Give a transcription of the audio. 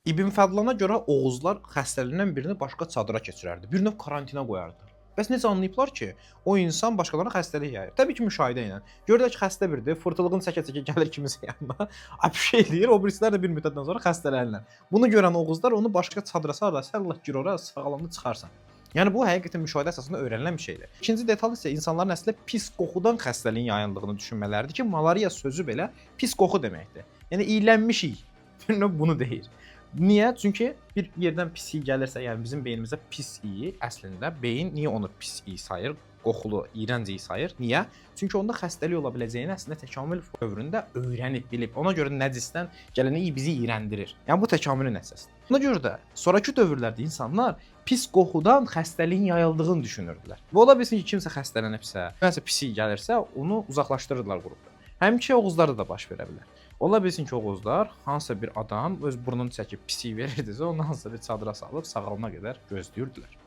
İbn Fədlana görə Oğuzlar xəstəliyindən birini başqa çadıra keçirərdi. Bir növ karantinə qoyardı. Bəs necə anlayıblar ki, o insan başqalarına xəstəlik yayır? Təbii ki, müşahidə ilə. Görürlər ki, xəstə biridir, fırtılığını çəkə-çəkə gəlir kimisə yanına, apşey eləyir, o birisilər də bir müddətdən sonra xəstələnirlər. Bunu görən Oğuzlar onu başqa çadıra salırlar, sən Allah gir ora, sağalanını çıxarsan. Yəni bu həqiqətən müşahidə əsasında öyrənilən bir şeydir. İkinci detal isə insanların əslində pis qoxudan xəstəliyin yayıldığını düşünmələridir ki, malariya sözü belə pis qoxu deməkdir. Yəni iylənmişik. Bir növ bunu deyir. Niyə? Çünki bir yerdən pis iy gəlirsə, yəni bizim beynimizə pis iyi əslində beyin niyə onu pis iy sayır? Qoxulu, iyrənc iy sayır. Niyə? Çünki onda xəstəlik ola biləcəyini əslində təkamül dövründə öyrənib, bilib. Ona görə nəcisdən gələn iy bizi iyrəndirir. Yəni bu təkamülün əsasıdır. Buna görə də sonrakı dövrlərdə insanlar pis qoxudan xəstəliyin yayıldığını düşünürdülər. Və ola bilsin ki, kimsə xəstələnibsə, nəsə pis iy gəlirsə, onu uzaqlaşdırırlar qrupdan. Həmçinin Oğuzlarda da baş verə bilər. Ola bilsin ki, Oğuzlar hansısa bir adam öz burnunu çəkib pis iy verirdisə, onu hansısa bir çadıra salıb sağalana qədər gözləyirdilər.